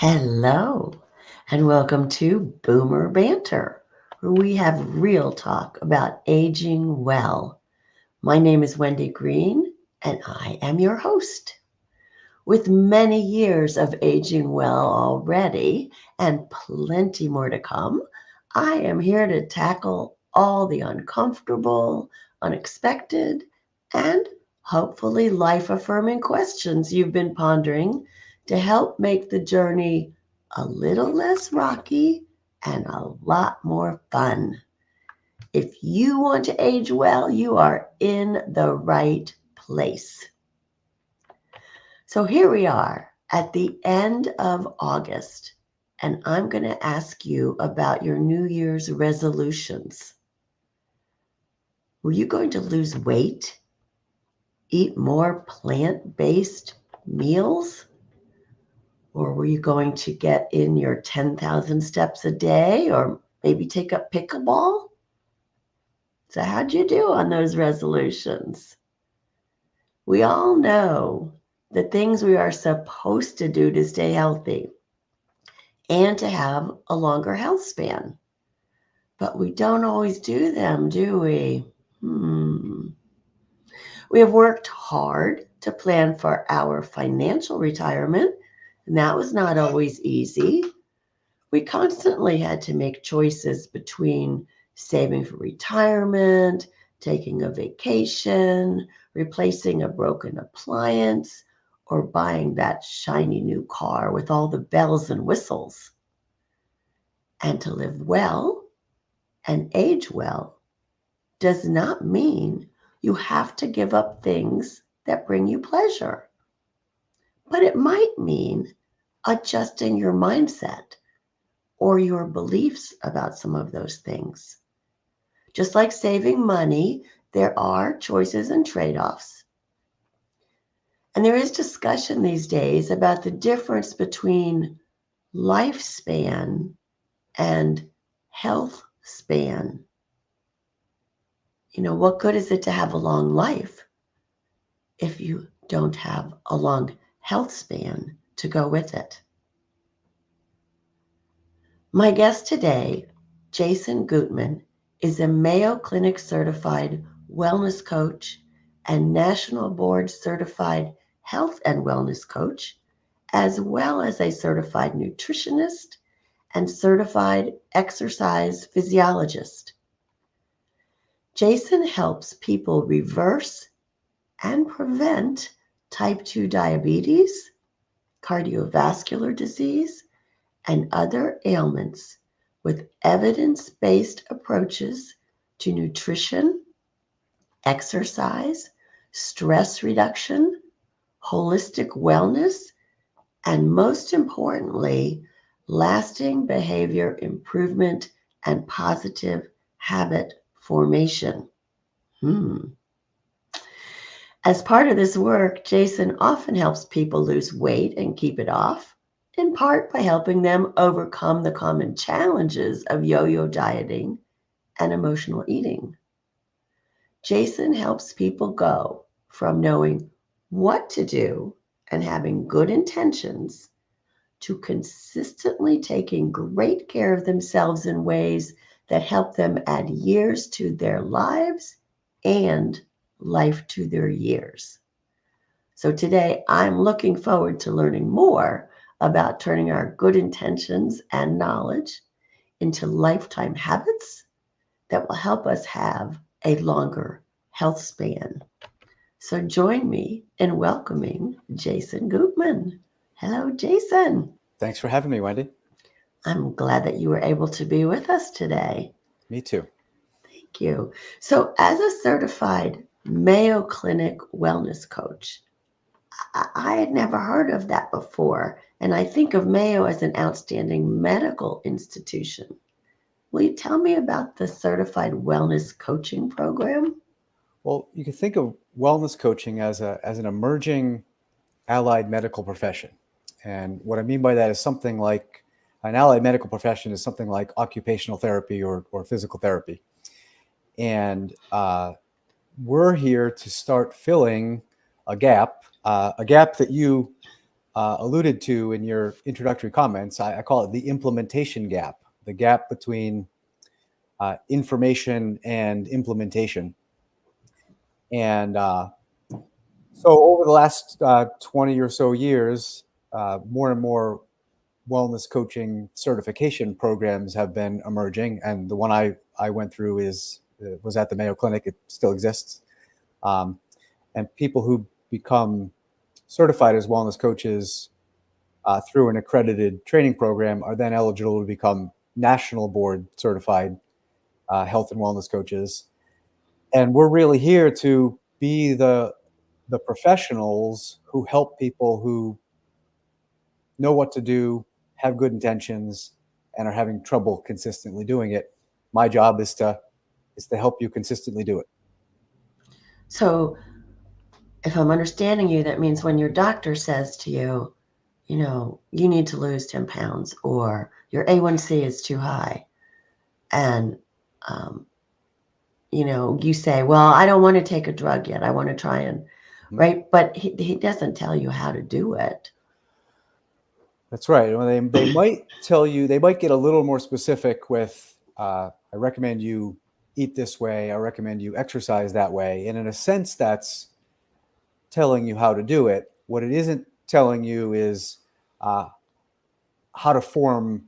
Hello, and welcome to Boomer Banter, where we have real talk about aging well. My name is Wendy Green, and I am your host. With many years of aging well already and plenty more to come, I am here to tackle all the uncomfortable, unexpected, and hopefully life affirming questions you've been pondering to help make the journey a little less rocky and a lot more fun. If you want to age well, you are in the right place. So here we are at the end of August, and I'm going to ask you about your New Year's resolutions. Were you going to lose weight, eat more plant based meals, or were you going to get in your 10,000 steps a day, or maybe take up pickleball? So, how'd you do on those resolutions? We all know the things we are supposed to do to stay healthy and to have a longer health span. But we don't always do them, do we? We have worked hard to plan for our financial retirement, and that was not always easy. We constantly had to make choices between saving for retirement, taking a vacation, replacing a broken appliance, or buying that shiny new car with all the bells and whistles. And to live well and age well does not mean you have to give up things that bring you pleasure. But it might mean adjusting your mindset or your beliefs about some of those things. Just like saving money, there are choices and trade offs. And there is discussion these days about the difference between lifespan and health span. What good is it to have a long life if you don't have a long health span to go with it? My guest today, Jason Gootman, is a Mayo Clinic certified wellness coach and National Board certified health and wellness coach, as well as a certified nutritionist and certified exercise physiologist. Jason helps people reverse and prevent type 2 diabetes, cardiovascular disease, and other ailments with evidence-based approaches to nutrition, exercise, stress reduction, holistic wellness, and most importantly, lasting behavior improvement and positive habit formation. As part of this work, Jason often helps people lose weight and keep it off, in part by helping them overcome the common challenges of yo-yo dieting and emotional eating. Jason helps people go from knowing what to do and having good intentions to consistently taking great care of themselves in ways that help them add years to their lives and life to their years. So today I'm looking forward to learning more about turning our good intentions and knowledge into lifetime habits that will help us have a longer health span. So join me in welcoming Jason Gootman. Hello, Jason. Thanks for having me, Wendy. I'm glad that you were able to be with us today. Me too. Thank you. So, as a certified Mayo Clinic wellness coach, I had never heard of that before, and I think of Mayo as an outstanding medical institution. Will you tell me about the certified wellness coaching program? Well, you can think of wellness coaching as an emerging allied medical profession. And what I mean by that is something like an allied medical profession is something like occupational therapy or physical therapy. And we're here to start filling a gap that you alluded to in your introductory comments. I call it the implementation gap, the gap between information and implementation. And so over the last 20 or so years, more and more wellness coaching certification programs have been emerging. And the one I went through was at the Mayo Clinic. It still exists. Um, and people who become certified as wellness coaches through an accredited training program are then eligible to become national board certified health and wellness coaches. And we're really here to be the professionals who help people who know what to do, have good intentions, and are having trouble consistently doing it. My job is to help you consistently do it. So, if I'm understanding you, that means when your doctor says to you, you need to lose 10 pounds or your A1C is too high, and um, you say, well, I don't want to take a drug yet. I want to try and, Mhm. right? But he doesn't tell you how to do it. That's right. Well, they might tell you, they might get a little more specific with, I recommend you eat this way. I recommend you exercise that way. And in a sense, that's telling you how to do it. What it isn't telling you is uh, how to form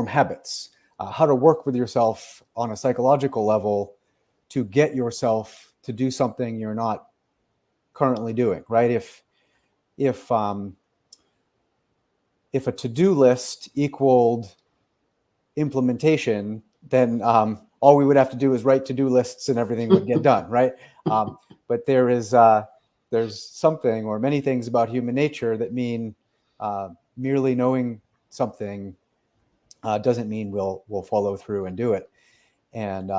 habits, how to work with yourself on a psychological level to get yourself to do something you're not currently doing. Right? If if a to-do list equaled implementation, then all we would have to do is write to-do lists and everything would get done, right? But there's something or many things about human nature that mean merely knowing something doesn't mean we'll follow through and do it. And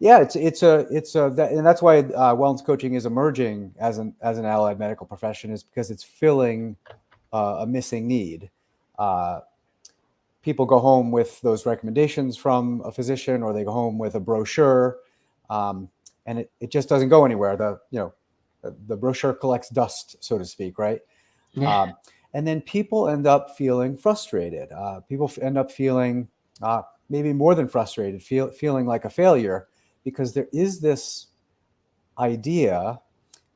yeah, and that's why wellness coaching is emerging as an allied medical profession, is because it's filling a missing need. Uh, People go home with those recommendations from a physician, or they go home with a brochure, and it just doesn't go anywhere. The brochure collects dust, so to speak, right? Yeah. Um, and then people end up feeling frustrated. People end up feeling maybe more than frustrated, feeling like a failure, because there is this idea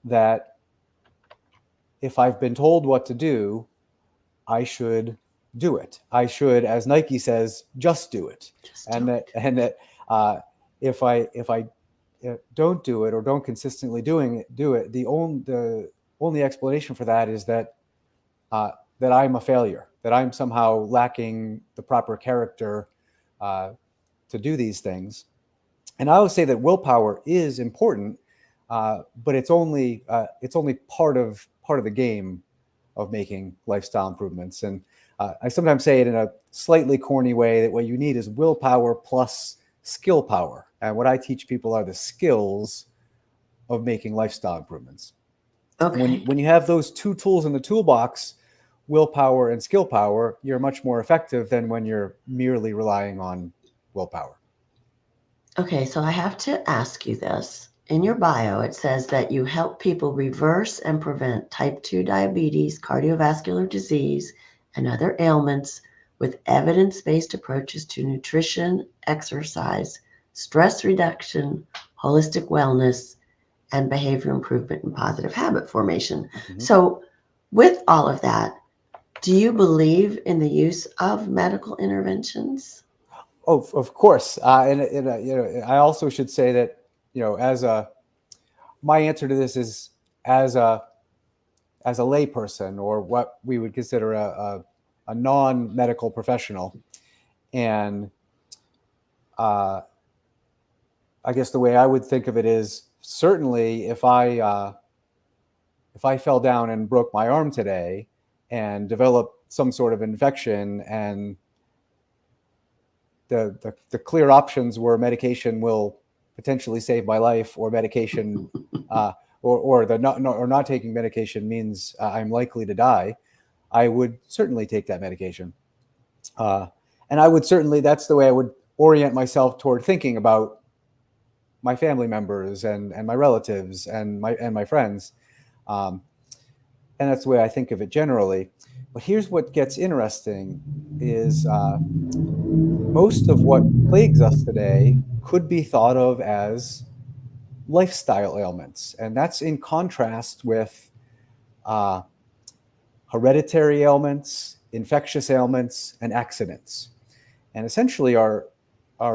that if I've been told what to do, I should do it. I should, as Nike says, just do it. Just do And that it. and that if I don't do it or don't consistently do it, the only explanation for that is uh, that I'm a failure, that I'm somehow lacking the proper character uh, to do these things. And I always say that willpower is important, but it's only part of the game of making lifestyle improvements. And I sometimes say it in a slightly corny way that what you need is willpower plus skill power. And what I teach people are the skills of making lifestyle improvements. And when you, Okay. when you have those two tools in the toolbox, willpower and skill power, you're much more effective than when you're merely relying on willpower. Okay, so I have to ask you this. In your bio, it says that you help people reverse and prevent type 2 diabetes, cardiovascular disease, and other ailments with evidence based approaches to nutrition, exercise, stress reduction, holistic wellness, and behavior improvement and positive habit formation. Mhm. So, with all of that, do you believe in the use of medical interventions? Oh, of course. And I also should say that, as my answer to this is as a layperson, or what we would consider a non-medical professional. And uh, I guess the way I would think of it is, certainly if I fell down and broke my arm today and developed some sort of infection, and the clear options were medication will potentially save my life, or medication, or the not taking medication means I'm likely to die, I would certainly take that medication. Uh, and I would certainly, that's the way I would orient myself toward thinking about my family members and my relatives and my friends. Um, and that's the way I think of it generally. But here's what gets interesting is most of what plagues us today could be thought of as lifestyle ailments. And that's in contrast with uh, hereditary ailments, infectious ailments, and accidents. And essentially, our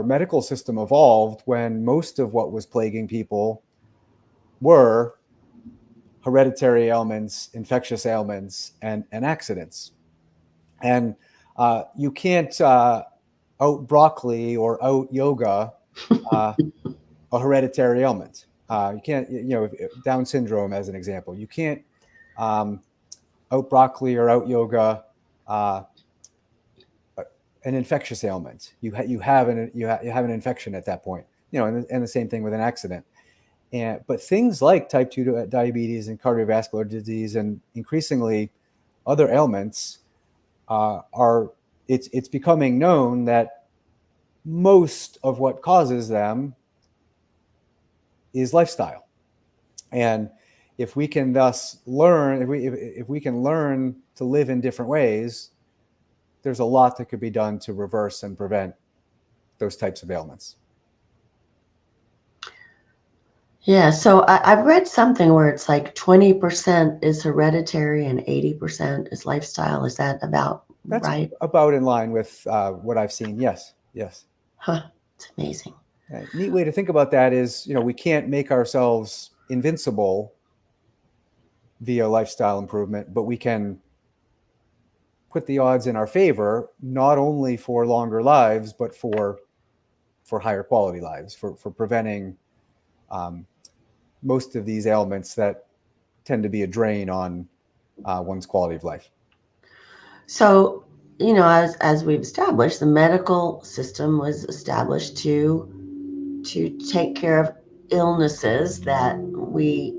medical system evolved when most of what was plaguing people were hereditary ailments, infectious ailments, and accidents. And you can't out broccoli or out yoga uh, a hereditary ailment. You can't, Down syndrome as an example. You can't um, out broccoli or out yoga uh, an infectious ailment. You have an infection at that point. And the same thing with an accident. But things like type 2 diabetes and cardiovascular disease and increasingly other ailments are it's becoming known that most of what causes them is lifestyle. And if we can thus learn, if we can learn to live in different ways, there's a lot that could be done to reverse and prevent those types of ailments. Yeah, so I've read something where it's like 20% is hereditary and 80% is lifestyle. Is that about That's right? about in line with what I've seen. Yes, yes. Huh, it's amazing. A neat way to think about that is, we can't make ourselves invincible via lifestyle improvement, but we can put the odds in our favor, not only for longer lives, but for higher quality lives, for preventing most of these ailments that tend to be a drain on one's quality of life. So, as we've established, the medical system was established to take care of illnesses that we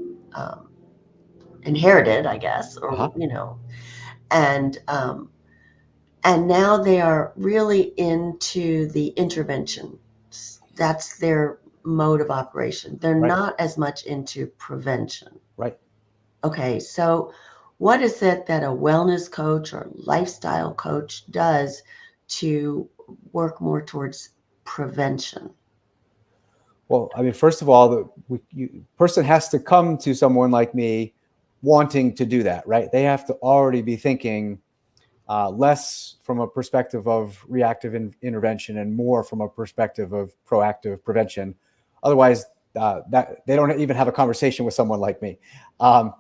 inherited, I guess, or and and now they are really into the intervention. That's their mode of operation. They're Right. not as much into prevention. Right. Okay, so what is it that a wellness coach or lifestyle coach does to work more towards prevention? Well, I mean, first of all, the person has to come to someone like me wanting to do that, right? They have to already be thinking less from a perspective of reactive intervention and more from a perspective of proactive prevention. Otherwise, that they don't even have a conversation with someone like me. And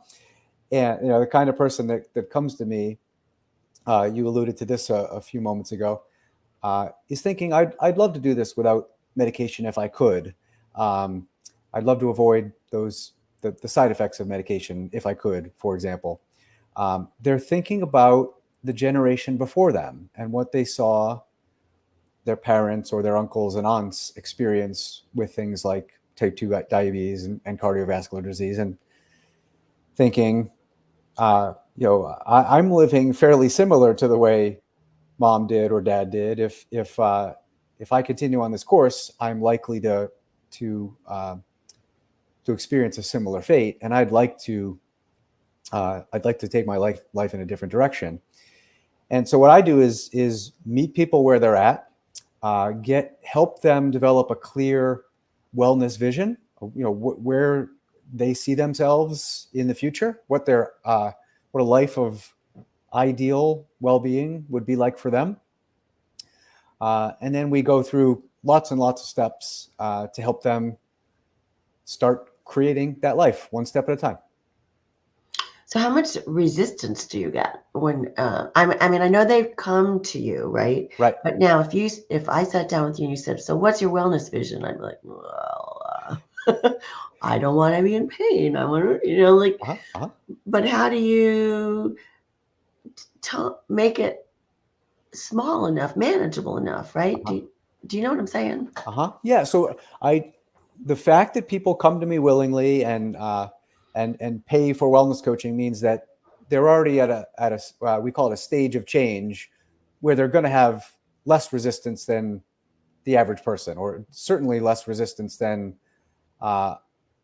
the kind of person that comes to me, you alluded to this a few moments ago, is thinking, I'd love to do this without medication if I could. I'd love to avoid the side effects of medication if I could, for example. They're thinking about the generation before them and what they saw their parents or their uncles and aunts experience with things like type 2 diabetes and cardiovascular disease, and thinking, I'm living fairly similar to the way mom did or dad did. If I continue on this course, I'm likely to experience a similar fate, and I'd like to take my life in a different direction. And so what I do is meet people where they're at, help them develop a clear wellness vision, where they see themselves in the future, what a life of ideal well-being would be like for them. And then we go through lots and lots of steps to help them start creating that life one step at a time. So how much resistance do you get when I mean I know they've come to you, right? Right. But now if I sat down with you and you said, "So what's your wellness vision?" I'd be like, "Well, I don't want to be in pain. I want to, But how do you make it small enough, manageable enough, right? Do you know what I'm saying? Yeah. So the fact that people come to me willingly and pay for wellness coaching means that they're already at a we call it a stage of change, where they're going to have less resistance than the average person, or certainly less resistance than a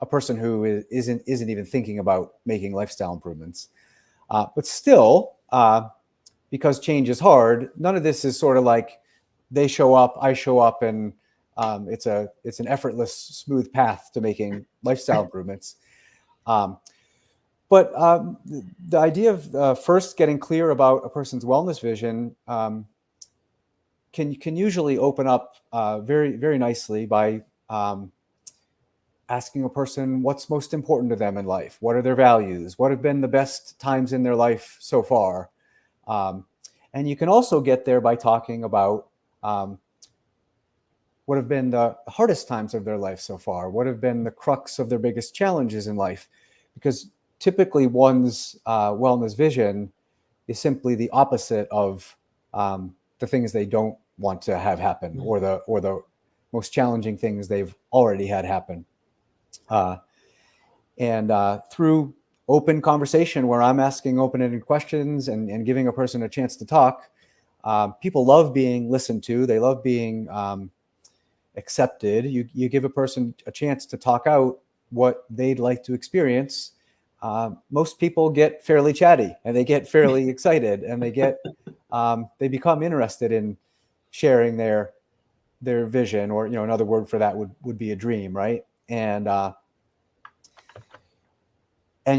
person who isn't even thinking about making lifestyle improvements. But still, because change is hard, none of this is sort of like they show up, I show up, and it's an effortless, smooth path to making lifestyle improvements. But the idea of first getting clear about a person's wellness vision can usually open up very, very nicely by asking a person what's most important to them in life. What are their values? What have been the best times in their life so far? And you can also get there by talking about what have been the hardest times of their life so far. What have been the crux of their biggest challenges in life? Because typically one's wellness vision is simply the opposite of the things they don't want to have happen, or the most challenging things they've already had happen. And through open conversation, where I'm asking open-ended questions and giving a person a chance to talk, people love being listened to. They love being accepted. You give a person a chance to talk out what they'd like to experience. Most people get fairly chatty, and they get fairly excited, and they become interested in sharing their vision, or another word for that would be a dream, right? And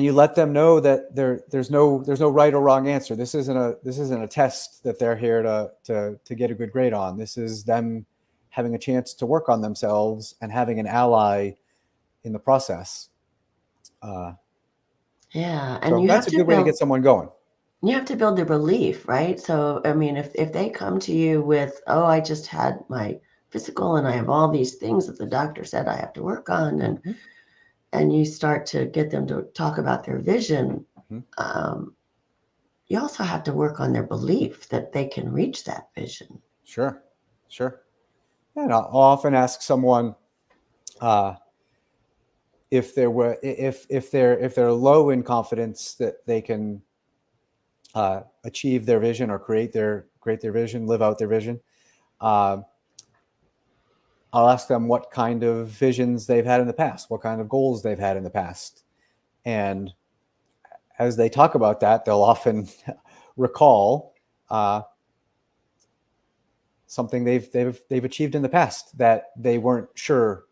you let them know that there's no right or wrong answer. This isn't a test that they're here to get a good grade on. This is them having a chance to work on themselves and having an ally in the process. Yeah, and So that's a good way to get someone going. You have to build their belief, right? So, I mean, if they come to you with, oh, I just had my physical and I have all these things that the doctor said I have to work on, and you start to get them to talk about their vision, you also have to work on their belief that they can reach that vision. Sure. And I'll often ask someone if they're low in confidence that they can achieve their vision, or create their vision, live out their vision. I'll ask them what kind of visions they've had in the past, what kind of goals they've had in the past. And as they talk about that, they'll often recall something they've achieved in the past that they weren't sure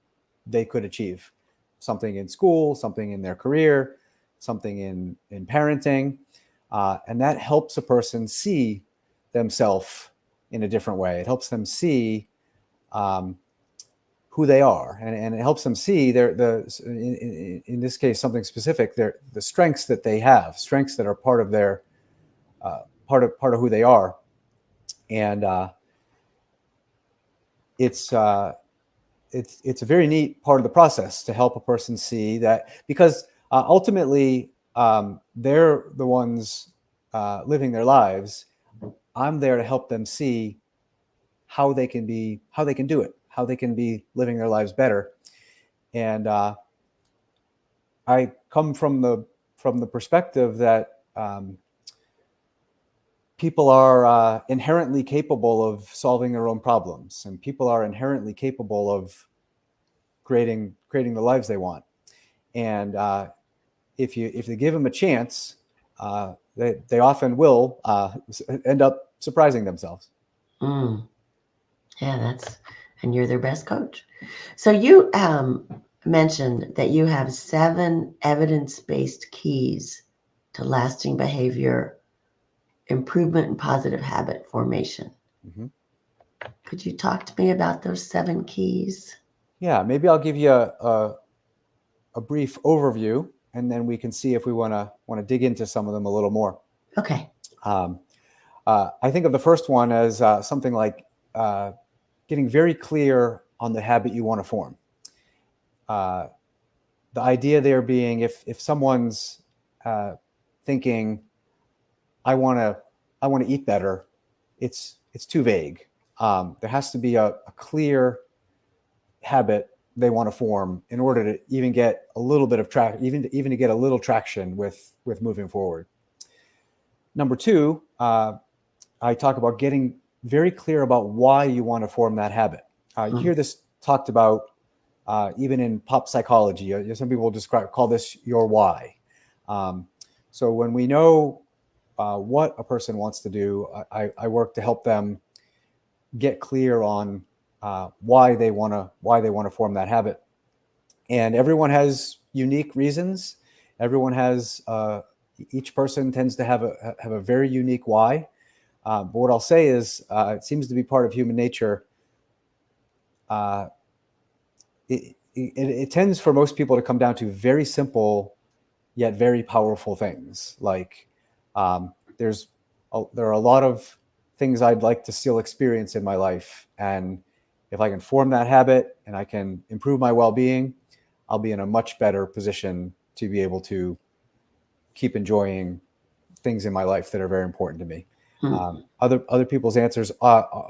they could achieve. Something in school, something in their career, something in parenting. And that helps a person see themselves in a different way. It helps them see who they are, and it helps them see in this case, something specific, the strengths that they have, strengths that are part of their part of who they are. And it's a very neat part of the process to help a person see that, because ultimately they're the ones living their lives. I'm there to help them see how they can do it, how they can be living their lives better. And I come from the perspective that people are inherently capable of solving their own problems, and people are inherently capable of creating the lives they want. And if you give them a chance, they often will end up surprising themselves. Yeah, and you're their best coach. So you mentioned that you have 7 evidence-based keys to lasting behavior improvement and positive habit formation. Could you talk to me about those 7 keys? Yeah, maybe I'll give you a brief overview, and then we can see if we want to dig into some of them a little more. Okay. I think of the first one as something like getting very clear on the habit you want to form. The idea there being, if someone's thinking, I want to eat better, it's too vague. There has to be a clear habit they want to form in order to even get a little bit of even to get a little traction with moving forward. Number 2, I talk about getting very clear about why you want to form that habit. You hear this talked about even in pop psychology. Some people call this your why. So when we know what a person wants to do. I work to help them get clear on why they want to form that habit. And everyone has unique reasons. Everyone has each person tends to have a very unique why. But what I'll say is, it seems to be part of human nature. Uh, it tends for most people to come down to very simple yet very powerful things. Like there are a lot of things I'd like to still experience in my life, and if I can form that habit and I can improve my well-being, I'll be in a much better position to be able to keep enjoying things in my life that are very important to me. Hmm. Other people's answers,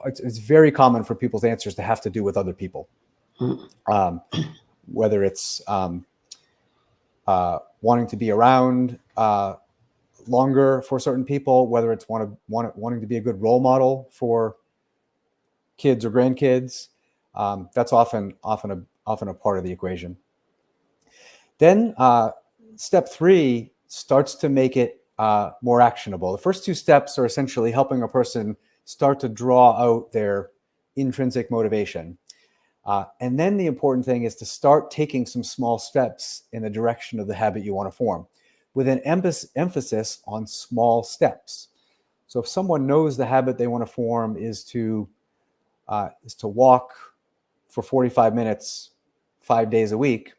it's very common for people's answers to have to do with other people, Hmm. whether it's wanting to be around longer for certain people, whether it's wanting to be a good role model for kids or grandkids. That's often a part of the equation. Then step 3 starts to make it more actionable. The first 2 steps are essentially helping a person start to draw out their intrinsic motivation. And then the important thing is to start taking some small steps in the direction of the habit you want to form, with an emphasis on small steps. So if someone knows the habit they want to form is to walk for 45 minutes, 5 days a week,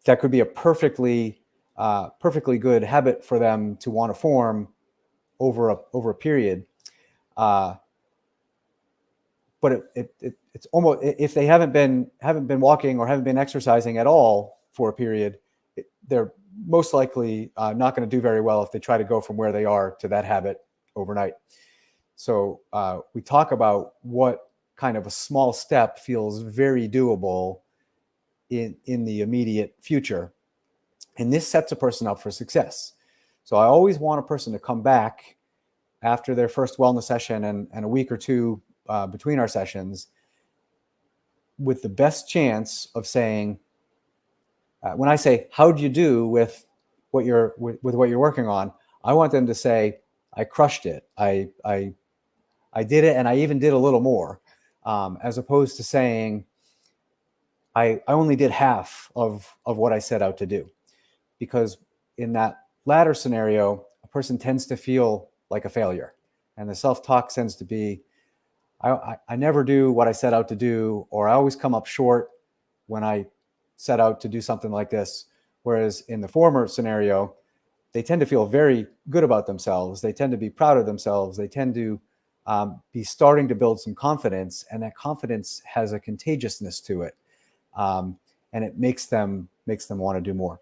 that could be a perfectly good habit for them to want to form over a period. But it's almost, if they haven't been walking or haven't been exercising at all for a period, they're most likely not going to do very well if they try to go from where they are to that habit overnight. So we talk about what kind of a small step feels very doable in the immediate future, and this sets a person up for success. So I always want a person to come back after their first wellness session and a week or two between our sessions with the best chance of saying, when I say, how do you do with what you're working on, I want them to say, I crushed it. I did it, and I even did a little more, as opposed to saying, I only did half of what I set out to do. Because in that latter scenario, a person tends to feel like a failure, and the self-talk tends to be, I never do what I set out to do, or I always come up short when I set out to do something like this. Whereas in the former scenario, they tend to feel very good about themselves. They tend to be proud of themselves. They tend to be starting to build some confidence, and that confidence has a contagiousness to it, and it makes them want to do more.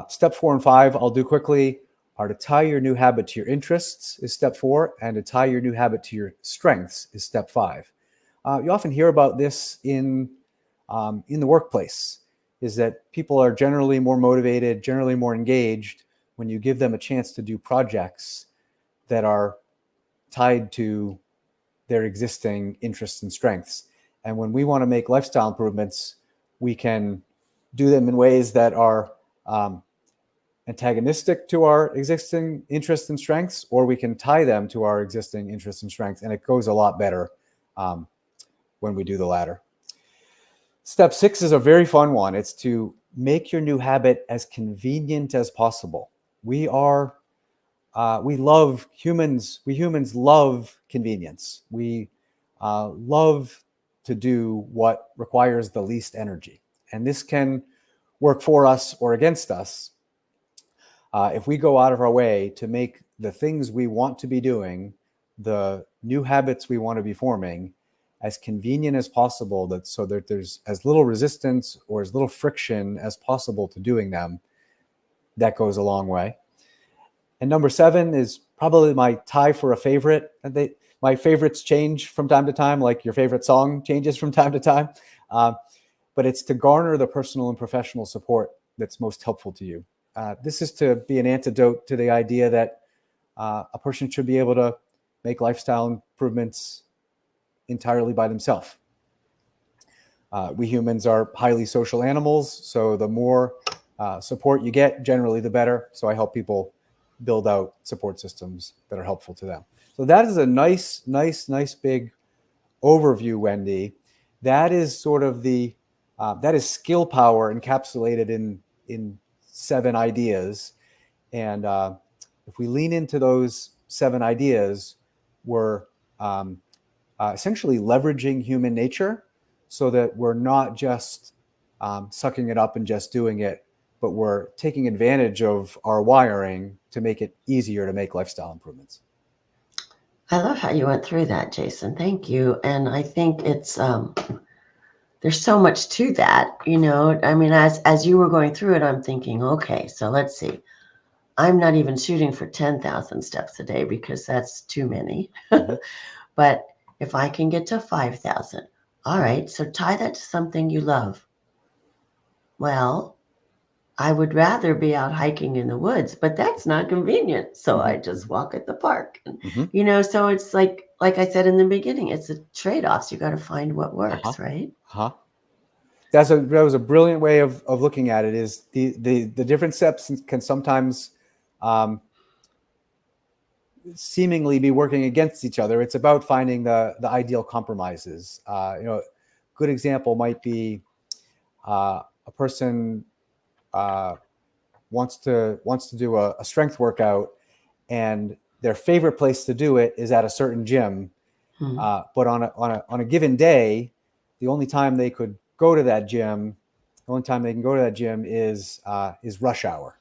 Step 4 and 5, I'll do quickly, are to tie your new habit to your interests is step 4, and to tie your new habit to your strengths is step 5. You often hear about this in the workplace, is that people are generally more motivated, generally more engaged when you give them a chance to do projects that are tied to their existing interests and strengths. And when we want to make lifestyle improvements, we can do them in ways that are antagonistic to our existing interests and strengths, or we can tie them to our existing interests and strengths, and it goes a lot better when we do the latter. Step 6 is a very fun one. It's to make your new habit as convenient as possible. We humans love convenience. We love to do what requires the least energy, and this can work for us or against us. If we go out of our way to make the things we want to be doing, the new habits we want to be forming, as convenient as possible, so that there's as little resistance or as little friction as possible to doing them, that goes a long way. And number 7 is probably my tie for a favorite. My favorites change from time to time, like your favorite song changes from time to time. But it's to garner the personal and professional support that's most helpful to you. This is to be an antidote to the idea that a person should be able to make lifestyle improvements entirely by themselves. We humans are highly social animals, so the more support you get, generally the better. So I help people build out support systems that are helpful to them. So that is a nice big overview, Wendy. That is sort of that is skill power encapsulated in 7 ideas. And if we lean into those 7 ideas, we're essentially leveraging human nature so that we're not just sucking it up and just doing it, but we're taking advantage of our wiring to make it easier to make lifestyle improvements. I love how you went through that, Jason. Thank you. And I think it's there's so much to that, you know. I mean, as you were going through it, I'm thinking, okay, so let's see. I'm not even shooting for 10,000 steps a day because that's too many. Mm-hmm. But if I can get to 5,000, all right, so tie that to something you love. Well, I would rather be out hiking in the woods, but that's not convenient. So I just walk at the park. And, Mm-hmm. you know, so it's like I said in the beginning, it's a trade-offs. You got to find what Uh-huh. works, right? Uh-huh. That was a brilliant way of looking at it. Is the different steps can sometimes seemingly be working against each other. It's about finding the ideal compromises. Good example might be a person wants to do a strength workout, and their favorite place to do it is at a certain gym. But on a given day, the only time they could go to that gym, the only time they can go to that gym is rush hour,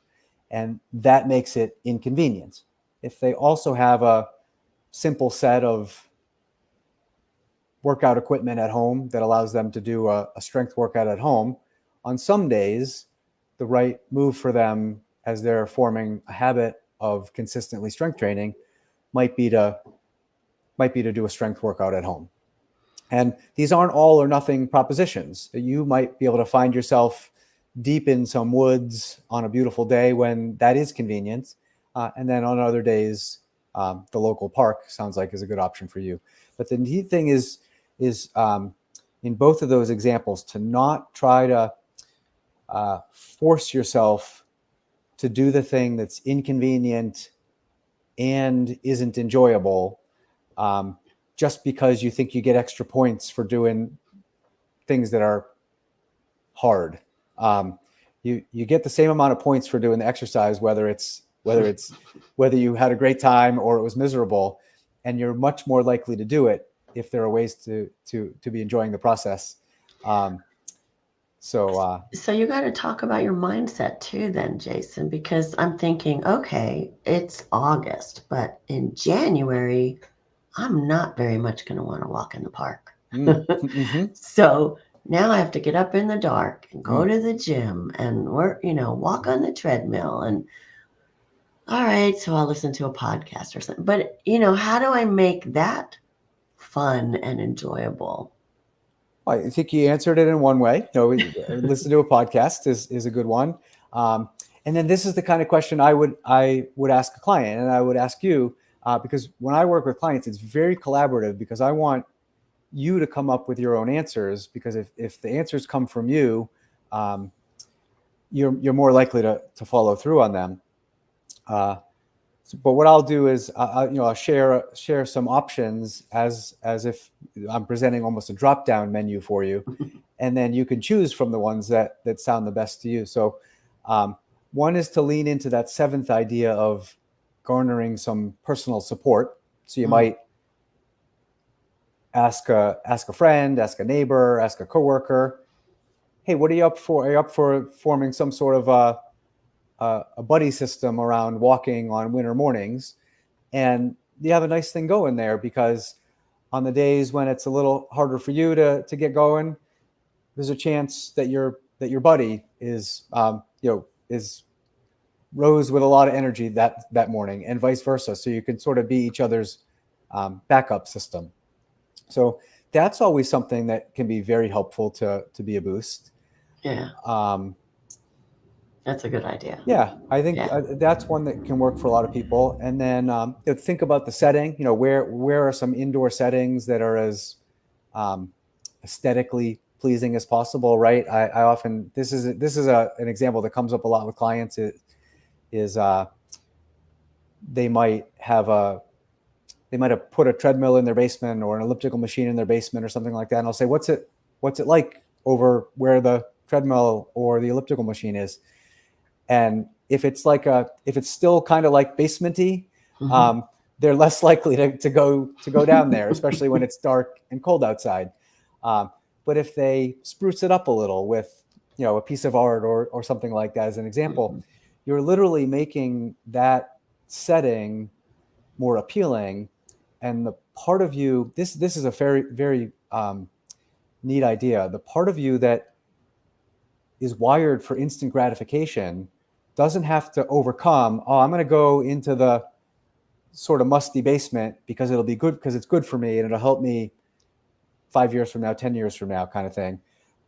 and that makes it inconvenient. If they also have a simple set of workout equipment at home that allows them to do a strength workout at home, on some days, the right move for them as they're forming a habit of consistently strength training might be to do a strength workout at home. And these aren't all or nothing propositions. You might be able to find yourself deep in some woods on a beautiful day when that is convenient. And then on other days, the local park sounds like is a good option for you. But the neat thing is in both of those examples, to not try to force yourself to do the thing that's inconvenient and isn't enjoyable, just because you think you get extra points for doing things that are hard. You get the same amount of points for doing the exercise, whether you had a great time or it was miserable, and you're much more likely to do it if there are ways to be enjoying the process. So you got to talk about your mindset too, then, Jason, because I'm thinking, okay, it's August, but in January, I'm not very much going to want to walk in the park. Mm-hmm. So now I have to get up in the dark and go Mm. to the gym and work, walk on the treadmill. And all right, so I'll listen to a podcast or something. But, how do I make that fun and enjoyable? I think you answered it in one way. Listen to a podcast is a good one. And then this is the kind of question I would ask a client, and I would ask you, because when I work with clients, it's very collaborative, because I want you to come up with your own answers, because if the answers come from you, you're more likely to follow through on them. But what I'll do is I'll share some options as if I'm presenting almost a drop down menu for you, and then you can choose from the ones that sound the best to you. So one is to lean into that 7th idea of garnering some personal support. So you might ask a friend, ask a neighbor, ask a coworker, hey, what are you up for? Are you up for forming some sort of a buddy system around walking on winter mornings? And you have a nice thing going there, because on the days when it's a little harder for you to get going, there's a chance that your buddy is rose with a lot of energy that morning, and vice versa. So you can sort of be each other's backup system. So that's always something that can be very helpful to be a boost. Yeah. That's a good idea. Yeah, I think Yeah. that's one that can work for a lot of people. And then think about the setting. Where are some indoor settings that are as aesthetically pleasing as possible, right? I often this is an example that comes up a lot with clients. Is they might have a they might have put a treadmill in their basement or an elliptical machine in their basement or something like that. And I'll say, what's it like over where the treadmill or the elliptical machine is? And if it's still kind of like basementy, Mhm. um, they're less likely to go down there, especially when it's dark and cold outside. Um, but if they spruce it up a little with, a piece of art or something like that, as an example, Mhm. you're literally making that setting more appealing. And the part of you, this is a very very neat idea. The part of you that is wired for instant gratification doesn't have to overcome, oh, I'm going to go into the sort of musty basement because it'll be good, because it's good for me and it'll help me 5 years from now, 10 years from now, kind of thing.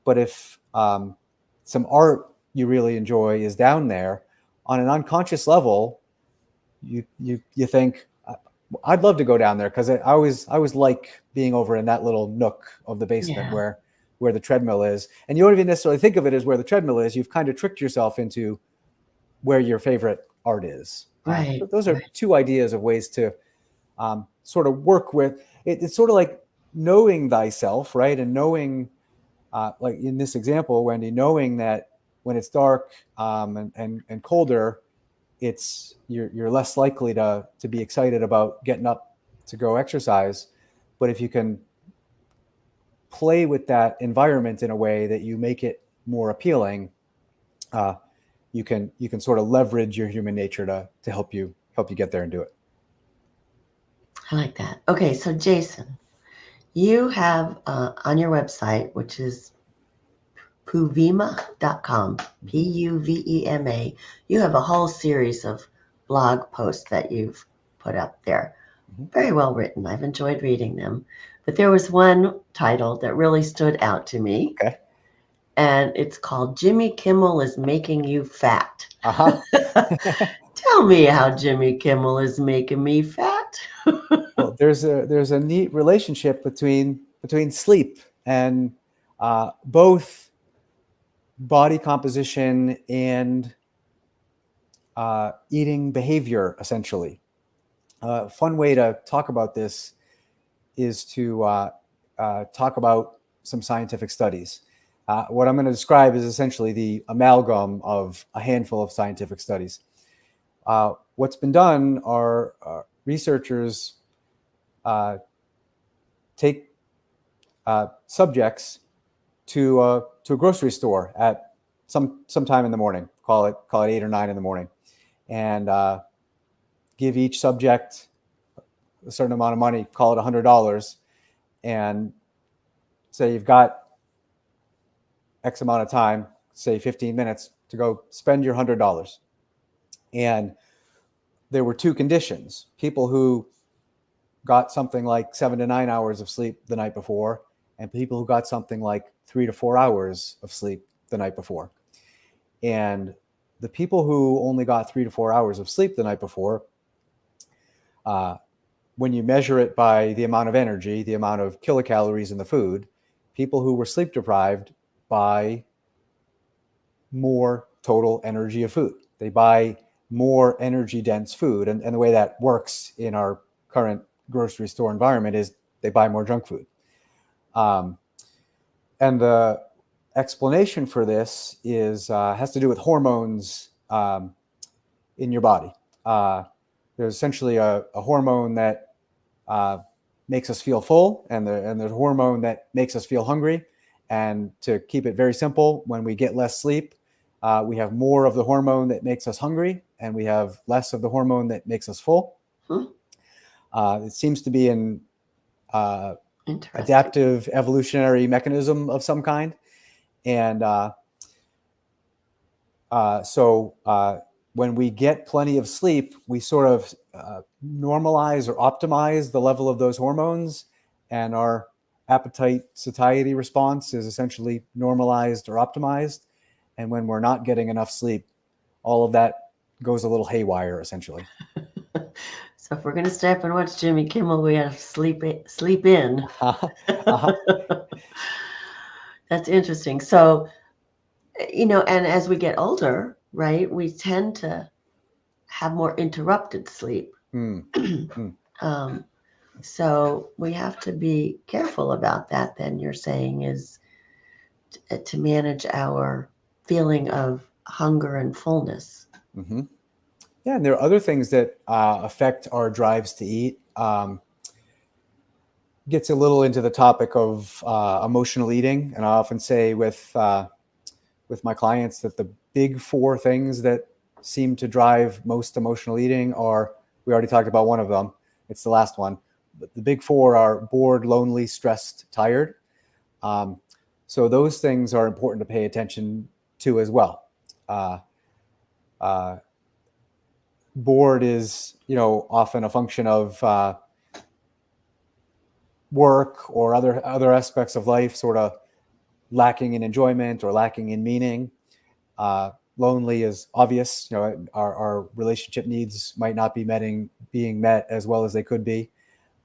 But if some art you really enjoy is down there, on an unconscious level, you think, I'd love to go down there, because I always like being over in that little nook of the basement Yeah. where the treadmill is. And you don't even necessarily think of it as where the treadmill is. You've kind of tricked yourself into where your favorite art is. So Right. those are Right. two ideas of ways to sort of work with it. It's sort of like knowing thyself, right? And knowing, like in this example, Wendy, knowing that when it's dark and colder, you're less likely to be excited about getting up to go exercise. But if you can play with that environment in a way that you make it more appealing, uh, you can sort of leverage your human nature to help you get there and do it. I like that. Okay, so Jason, you have on your website, which is puvema.com, Mm-hmm. Puvema, you have a whole series of blog posts that you've put up there. Mm-hmm. Very well written. I've enjoyed reading them. But there was one title that really stood out to me, Okay. and it's called Jimmy Kimmel is Making You Fat. Uh-huh. Tell me how Jimmy Kimmel is making me fat. Well, there's a neat relationship between sleep and both body composition and eating behavior, essentially. A fun way to talk about this is to talk about some scientific studies. What I'm going to describe is essentially the amalgam of a handful of scientific studies. What's been done are researchers take subjects to a grocery store at sometime in the morning. Call it 8 or 9 in the morning, and give each subject a certain amount of money. Call it $100, and say you've got X amount of time, say 15 minutes, to go spend your $100. And there were two conditions: people who got something like 7 to 9 hours of sleep the night before, and people who got something like 3 to 4 hours of sleep the night before. And the people who only got 3 to 4 hours of sleep the night before, when you measure it by the amount of energy, the amount of kilocalories in the food, people who were sleep deprived buy more total energy of food. They buy more energy dense food. And the way that works in our current grocery store environment is they buy more junk food. And the explanation for this has to do with hormones in your body. There's essentially a hormone that makes us feel full, and there's a hormone that makes us feel hungry. And to keep it very simple, when we get less sleep, we have more of the hormone that makes us hungry, and we have less of the hormone that makes us full. Hmm, It seems to be an interesting. adaptive evolutionary mechanism of some kind. And so when we get plenty of sleep, we sort of normalize or optimize the level of those hormones, and our appetite satiety response is essentially normalized or optimized. And when we're not getting enough sleep, all of that goes a little haywire, essentially. So if we're going to stay up and watch Jimmy Kimmel, we have to sleep in. Uh-huh. That's interesting. So, and as we get older, right, we tend to have more interrupted sleep. Mm. Mm. um, so we have to be careful about that. Then you're saying is to manage our feeling of hunger and fullness. Mm-hmm. Yeah, and there are other things that affect our drives to eat. Gets a little into the topic of emotional eating, and I often say with my clients that the big four things that seem to drive most emotional eating are, we already talked about one of them. It's the last one. But the big four are bored, lonely, stressed, tired. Um, so those things are important to pay attention to as well. Uh, uh, Bored is, often a function of work or other aspects of life sort of lacking in enjoyment or lacking in meaning. Lonely is obvious. Our relationship needs might not be being met as well as they could be.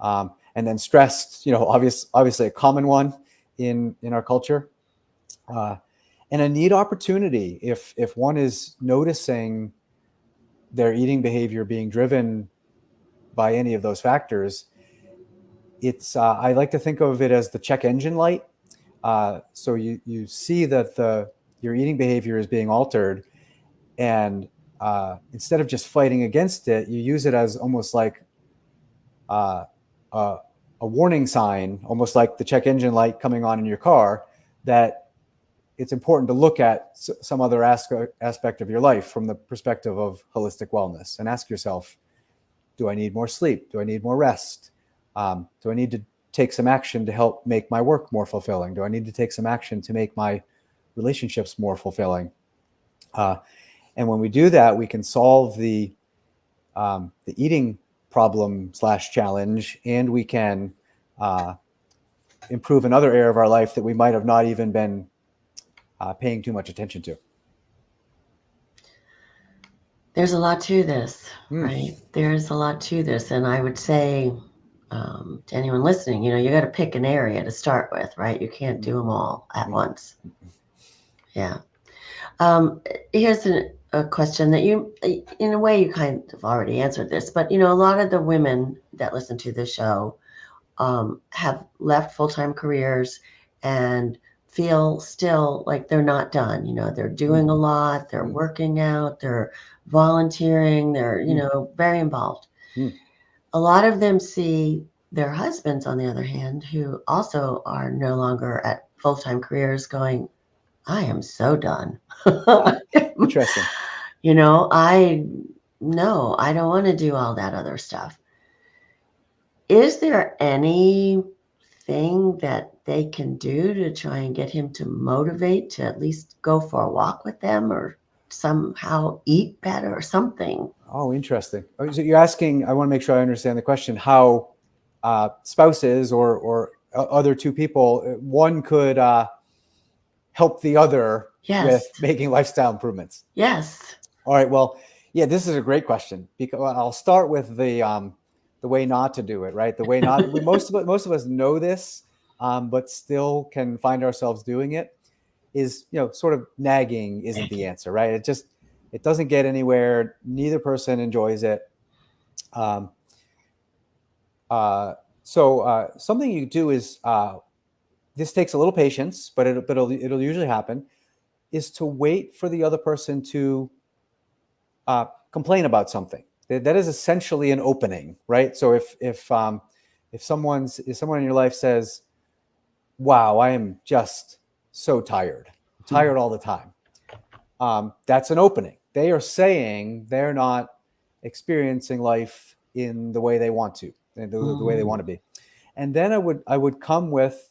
And then stressed, obviously a common one in our culture. And a neat opportunity if one is noticing their eating behavior being driven by any of those factors. It's I like to think of it as the check engine light. So you see that your eating behavior is being altered, and instead of just fighting against it, you use it as almost like uh, a, a warning sign, almost like the check engine light coming on in your car, that it's important to look at some other aspect of your life from the perspective of holistic wellness, and ask yourself, do I need more sleep? Do I need more rest? Do I need to take some action to help make my work more fulfilling? Do I need to take some action to make my relationships more fulfilling? And when we do that, we can solve the eating problem / challenge, and we can improve another area of our life that we might have not even been paying too much attention to. There's a lot to this, Mm. right? There's a lot to this. And I would say to anyone listening, you got to pick an area to start with, right? You can't do them all at once. Yeah. Um, Here's a question that in a way, you kind of already answered this, but a lot of the women that listen to this show have left full-time careers and feel still like they're not done. They're doing a lot, they're working out, they're volunteering, they're, very involved. Mm. A lot of them see their husbands, on the other hand, who also are no longer at full-time careers, going, I am so done. Interesting. I no, I don't want to do all that other stuff. Is there anything that they can do to try and get him to motivate to at least go for a walk with them, or somehow eat better or something? Oh, interesting. So you're asking, I want to make sure I understand the question, how spouses or other two people, one could help the other Yes. with making lifestyle improvements. Yes. All right. Well, yeah, this is a great question, because I'll start with the way not to do it. Right, the way not. Most of us know this, but still can find ourselves doing it. Is sort of nagging isn't the answer, right? It doesn't get anywhere. Neither person enjoys it. Um, so something you do is this takes a little patience, but it'll usually happen. Is to wait for the other person to complain about something. That is essentially an opening, right? So if someone in your life says, "Wow, I am just so tired, I'm tired all the time," that's an opening. They are saying they're not experiencing life in the way they want to, the way they want to be. And then I would come with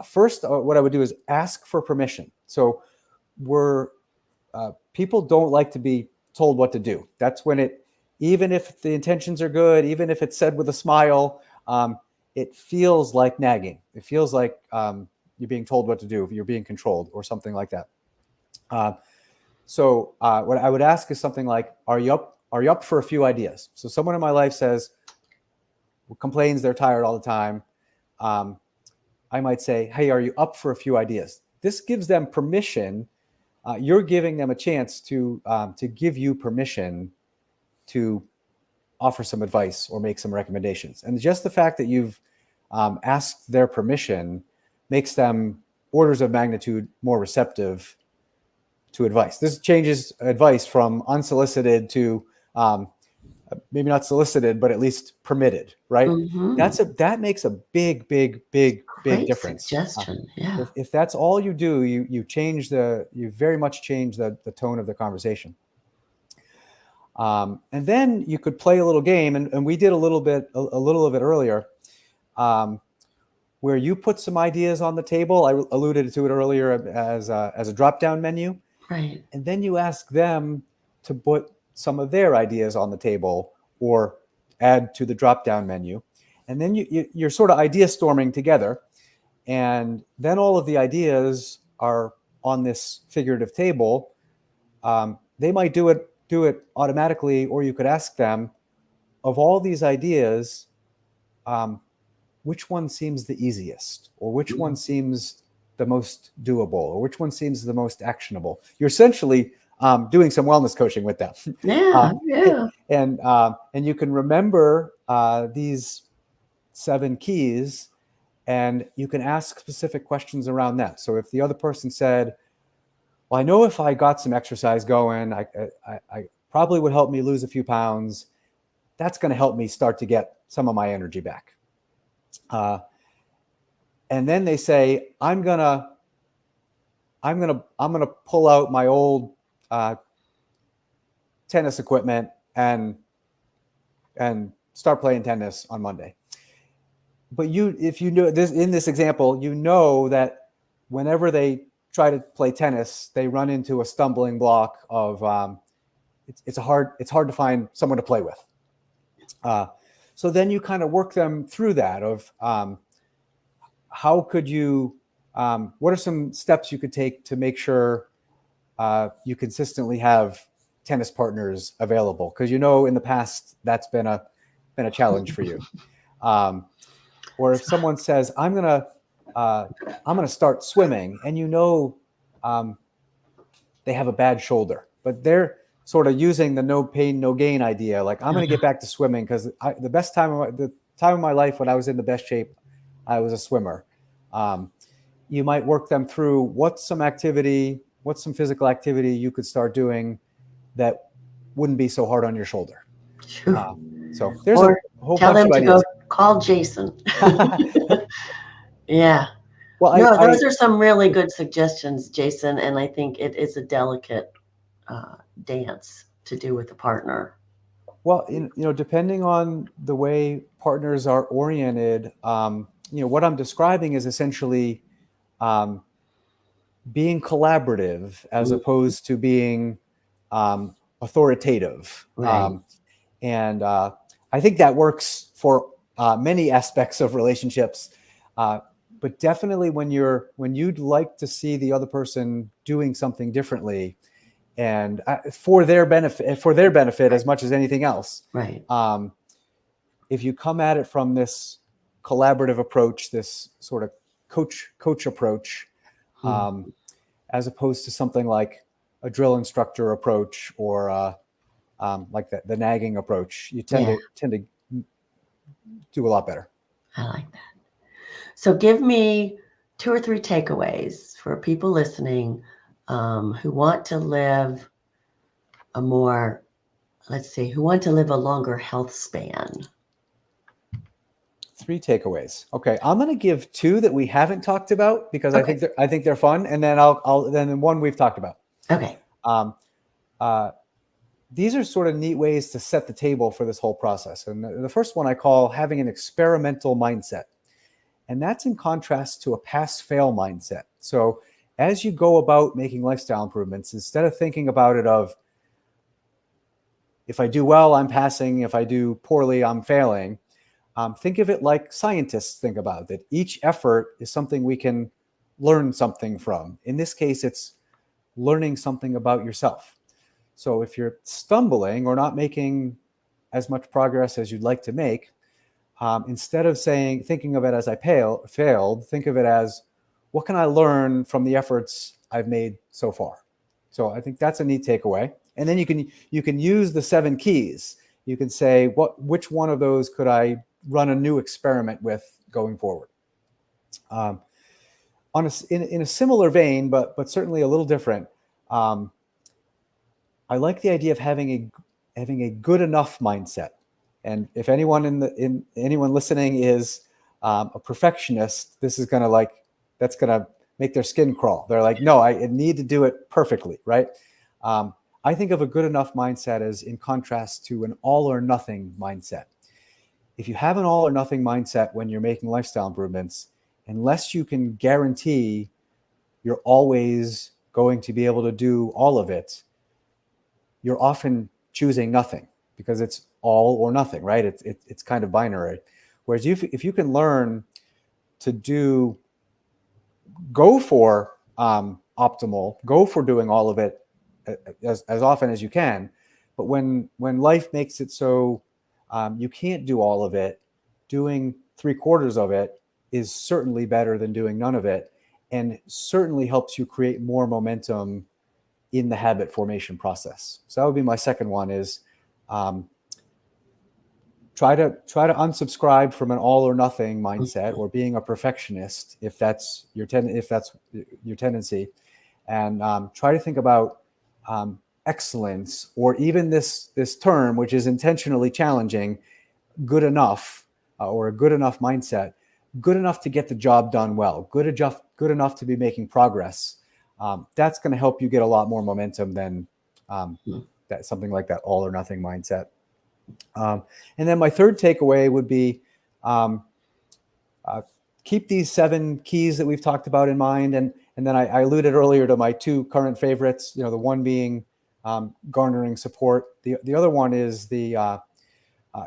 first. What I would do is ask for permission. So people don't like to be told what to do. That's when even if the intentions are good, even if it's said with a smile, it feels like nagging. It feels like you're being told what to do, you're being controlled, or something like that. So what I would ask is something like, "Are you up for a few ideas?" So someone in my life complains they're tired all the time. I might say, "Hey, are you up for a few ideas?" This gives them permission. You're giving them a chance to give you permission to offer some advice or make some recommendations. And just the fact that you've asked their permission makes them orders of magnitude more receptive to advice. This changes advice from unsolicited to maybe not solicited, but at least permitted, right? Mm-hmm. That makes a big Great difference. suggestion. Yeah. If that's all you do, you very much change the tone of the conversation. And then you could play a little game, and we did a little of it earlier, where you put some ideas on the table. I alluded to it earlier as a drop-down menu. Right. And then you ask them to put some of their ideas on the table or add to the drop-down menu. And then you're sort of idea storming together. And then all of the ideas are on this figurative table. They might do it automatically, or you could ask them, of all these ideas, which one seems the easiest, or which one seems the most doable, or which one seems the most actionable. You're essentially doing some wellness coaching with them. Yeah. Yeah. And you can remember these 7 keys, and you can ask specific questions around that. So if the other person said, well, I know if I got some exercise going, I probably would help me lose a few pounds. That's going to help me start to get some of my energy back. And then they say, I'm gonna pull out my old tennis equipment and start playing tennis on Monday. But if you know this, in this example, you know that whenever they try to play tennis, they run into a stumbling block of it's hard to find someone to play with. So then you kind of work them through that of how could you, what are some steps you could take to make sure you consistently have tennis partners available? Because in the past that's been a challenge for you. Or if someone says, I'm gonna start swimming, and they have a bad shoulder, but they're sort of using the no pain, no gain idea. Like, I'm going to get back to swimming because the time of my life when I was in the best shape, I was a swimmer. You might work them through what's some physical activity you could start doing that wouldn't be so hard on your shoulder. Sure. So there's or a whole tell bunch them of to ideas. go call Jason. Yeah. Well, No, those are some really good suggestions, Jason, and I think it is a delicate dance to do with a partner. Well, depending on the way partners are oriented, what I'm describing is essentially being collaborative as opposed to being authoritative. Right. And I think that works for many aspects of relationships. But definitely when you'd like to see the other person doing something differently, and for their benefit as much as anything else. Right. If you come at it from this collaborative approach, this sort of coach approach, as opposed to something like a drill instructor approach or like the nagging approach, you tend to do a lot better. I like that. So give me 2 or 3 takeaways for people listening who want to live who want to live a longer health span. 3 takeaways. Okay, I'm going to give 2 that we haven't talked about because I think they're fun, and then then one we've talked about. Okay. These are sort of neat ways to set the table for this whole process. And the first one I call having an experimental mindset. And that's in contrast to a pass-fail mindset. So as you go about making lifestyle improvements, instead of thinking about it of, if I do well, I'm passing. If I do poorly, I'm failing. Think of it like scientists think about it, that each effort is something we can learn something from. In this case, it's learning something about yourself. So if you're stumbling or not making as much progress as you'd like to make, instead of thinking of it as I failed, think of it as, what can I learn from the efforts I've made so far? So I think that's a neat takeaway. And then you can use the 7 keys. You can say, which one of those could I run a new experiment with going forward? In a similar vein, but certainly a little different. I like the idea of having a good enough mindset. And if anyone listening is a perfectionist, that's gonna make their skin crawl. They're like, no, I need to do it perfectly, right? I think of a good enough mindset as in contrast to an all or nothing mindset. If you have an all or nothing mindset when you're making lifestyle improvements, unless you can guarantee you're always going to be able to do all of it, you're often choosing nothing because it's all or nothing, right? It's kind of binary. Whereas if you can learn to go for optimal, go for doing all of it as often as you can, but when life makes it so you can't do all of it, doing 3/4 of it is certainly better than doing none of it, and certainly helps you create more momentum in the habit formation process. So that would be my second one: is try to unsubscribe from an all or nothing mindset or being a perfectionist, if that's your tendency, and try to think about excellence, or even this term, which is intentionally challenging, good enough, or a good enough mindset. Good enough to get the job done well. Good enough to be making progress. That's going to help you get a lot more momentum than that something like that all or nothing mindset. And then my third takeaway would be keep these 7 keys that we've talked about in mind. And then I alluded earlier to my 2 current favorites. The one being garnering support. The other one is the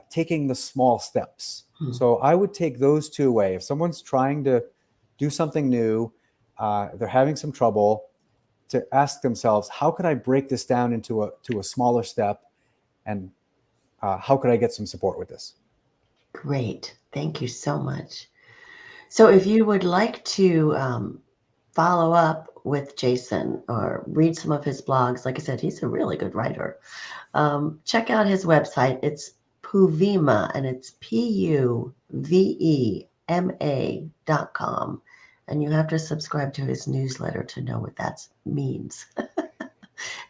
taking the small steps. So I would take those 2 away. If someone's trying to do something new, they're having some trouble, to ask themselves, how could I break this down into a smaller step, and how could I get some support with this? Great. Thank you so much. So if you would like to follow up with Jason or read some of his blogs, like I said, he's a really good writer. Check out his website. It's Puvema, and it's PUVEMA.com. And you have to subscribe to his newsletter to know what that means.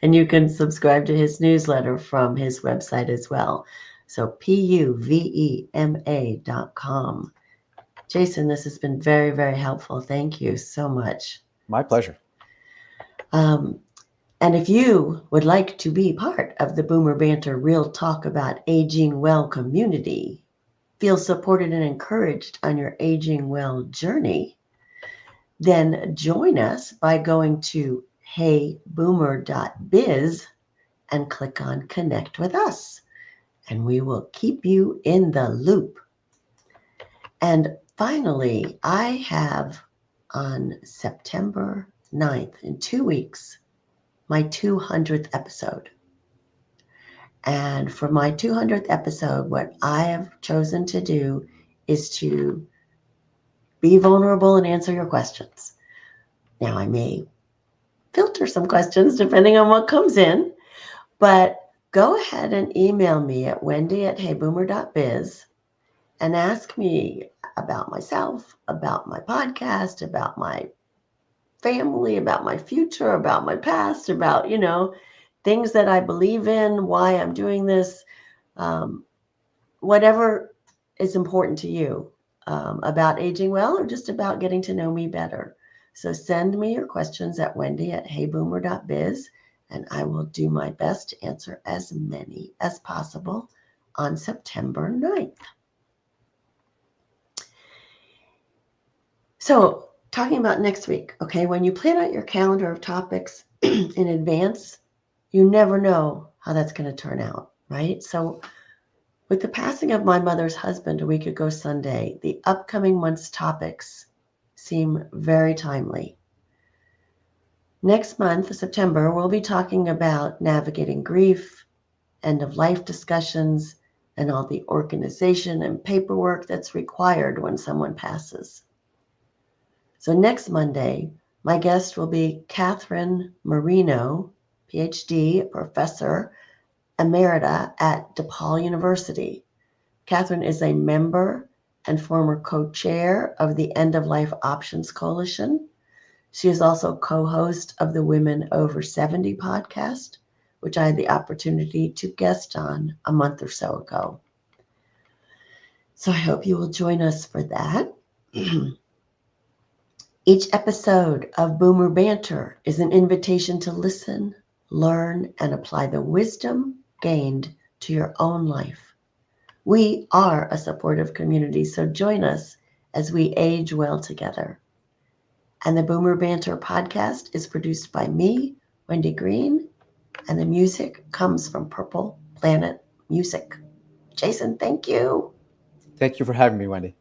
And you can subscribe to his newsletter from his website as well. So PUVEMA.com. Jason, this has been very, very helpful. Thank you so much. My pleasure. And if you would like to be part of the Boomer Banter Real Talk About Aging Well community, feel supported and encouraged on your aging well journey, then join us by going to heyboomer.biz and click on Connect with Us, and we will keep you in the loop. And finally, I have on September 9th, in 2 weeks, my 200th episode. And for my 200th episode, what I have chosen to do is to be vulnerable and answer your questions. Now, I may filter some questions depending on what comes in, but go ahead and email me at wendy@heyboomer.biz and ask me about myself, about my podcast, about my family, about my future, about my past, about, things that I believe in, why I'm doing this, whatever is important to you about aging well, or just about getting to know me better. So send me your questions at wendy@heyboomer.biz, and I will do my best to answer as many as possible on September 9th. So talking about next week, okay, when you plan out your calendar of topics in advance, you never know how that's going to turn out, right? So with the passing of my mother's husband a week ago Sunday, the upcoming month's topics seem very timely. Next month, September, we'll be talking about navigating grief, end-of-life discussions, and all the organization and paperwork that's required when someone passes. So next Monday, my guest will be Catherine Marino, PhD, professor emerita at DePaul University. Catherine is a member and former co-chair of the End of Life Options Coalition. She is also co-host of the Women Over 70 podcast, which I had the opportunity to guest on a month or so ago. So I hope you will join us for that. Each episode of Boomer Banter is an invitation to listen, learn, and apply the wisdom gained to your own life. We are a supportive community, so join us as we age well together. And the Boomer Banter podcast is produced by me, Wendy Green, and the music comes from Purple Planet Music. Jason, thank you. Thank you for having me, Wendy.